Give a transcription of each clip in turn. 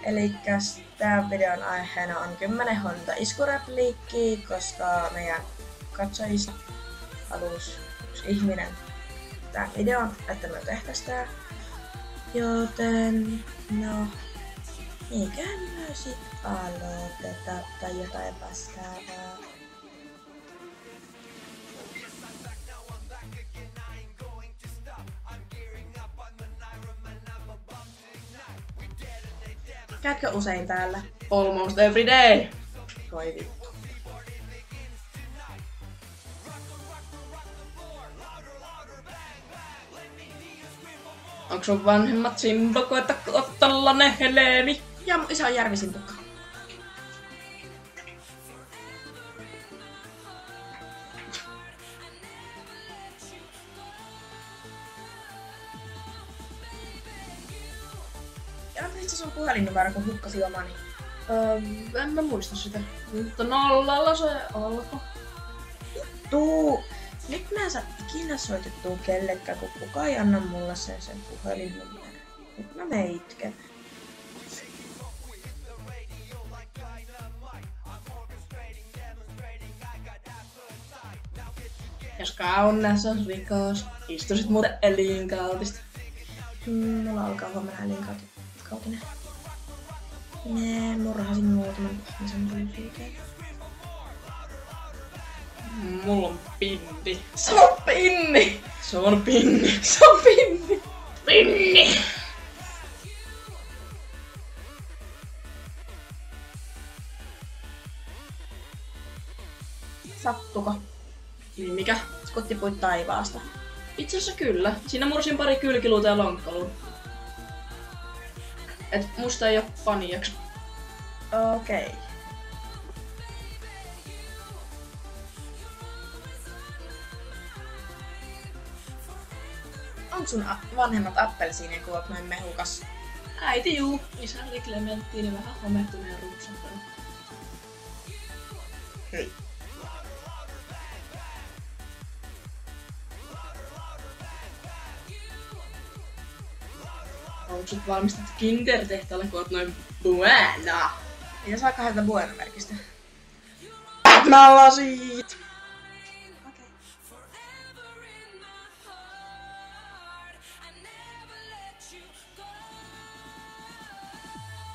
Elikkäs tämän videon aiheena on 10 honta iskurepliikkiä, koska meidän katsojista halusi yksi ihminen tämän videon, että me tehtäis tää. Joten no, mikähän me sit aloiteta tai jotain vastaavaa. Käytkö usein täällä? Almost every day. Voi vittu. Onks sun vanhemmat Simbo, että oot tollanen Helemi? Ja mun isä on Järvi-Simpukka. Ja anteeksi se sun puhelinnumero, kun hukkasin omani. En mä muista sitä. Mutta nollalla se alkoi. Nyt mä en saa ikinä soitettua kellekään, kun kukaan ei anna mulle sen puhelinnumero. Nyt mä menen itken. Jos kaunneus on rikos, istuisit muuten elinkautista. Mulla alkaa huomenna elinkautinen. Murhasin muutaman ihmisen tullisuuteen. Mulla on pindi. Se on pinni! Se on pinni. Se on pinni! Pinni! Sattuko? Niin mikä? Skuttipuit taivaasta. Itse asiassa kyllä. Siinä mursin pari kylkiluuta ja lonkkaluun. Et musta ei oo paniaksi. Okei. Onko sun vanhemmat appelsiinien kuvat noin mehukas? Äiti juu. Isä oli Clementine vähän homettunut ja ruusuntunut. Hei. Onko sut valmistettu Kinder-tehtaalle, kun oot noin buena? Ja saa 2 Bueno-merkistä. Mä lasit! Okei.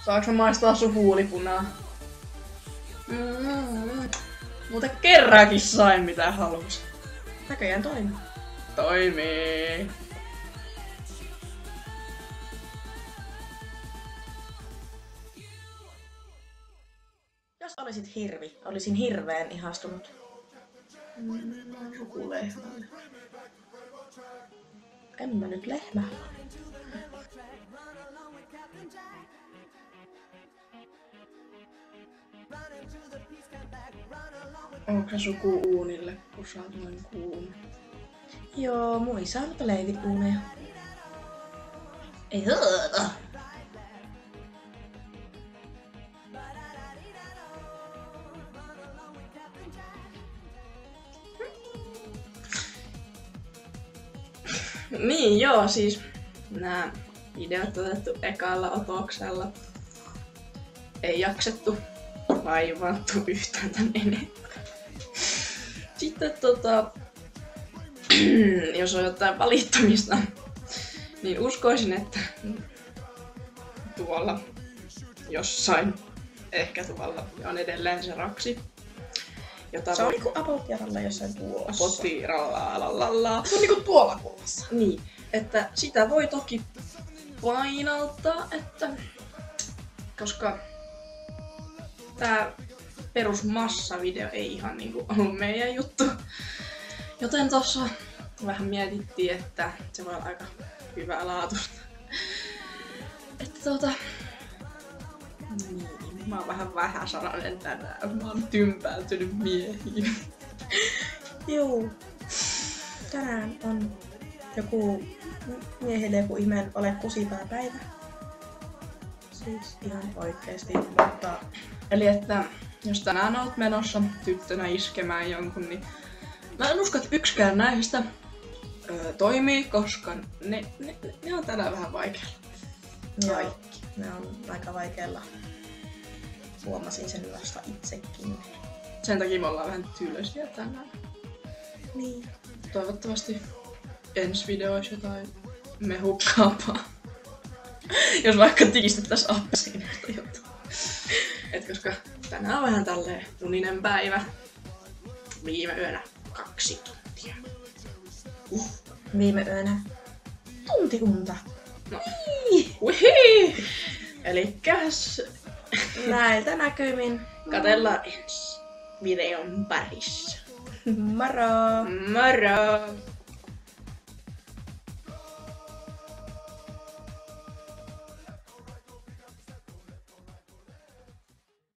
Saanko mä maistaa sun huulipunaa? Muuten kerrankin sain mitä halus. Näköjään toimii. Toimii. Jos olisit hirvi, olisin hirveen ihastunut. Sukulehmälle. En mä nyt lehmä. Onko se suku uunille, kun sä oot noin kuuma? Joo, mun isä on leivipuuneja. Ei Niin joo, siis nää videot otettu ekalla otoksella. Ei jaksettu vaivattu yhtään tän enempää. Sitten jos on jotain valittamista, niin uskoisin, että tuolla jossain, ehkä tuolla, on edelleen se raksi. Jota se on niinku apotieralla jossain tuossa. Apotiralla. Se on niinku tuolla kulmassa. Niin, että sitä voi toki painauttaa, että koska tää perusmassavideo ei ihan niinku ollut meidän juttu. Joten tossa vähän mietittiin, että se voi olla aika hyvää laatusta. Että niin, mä oon vähän vähäsanainen tänään. Mä oon tympääntynyt miehiin. Juu. Tänään on miehille joku ihmeen ole kusipääpäivä. Siis ihan oikeesti, mutta... Eli että jos tänään oot menossa tyttönä iskemään jonkun, niin mä en usko, että yksikään näistä toimii, koska ne on tänään vähän vaikealla. Joo. ne on aika vaikealla. Huomasin sen vasta itsekin. Sen takia me ollaan vähän tyylösiä tänään. Niin. Toivottavasti ensi video olisi jotain mehukkaampaa. Jos vaikka tiistettäis appelsiinista jotain. Et koska tänään on vähän tälleen uninen päivä. Viime yönä 2 tuntia. Viime yönä tuntikunta. No. Uhi! Elikkäs Näiltä näkymin. katellaan ensi videon parissa. Moro! Moro!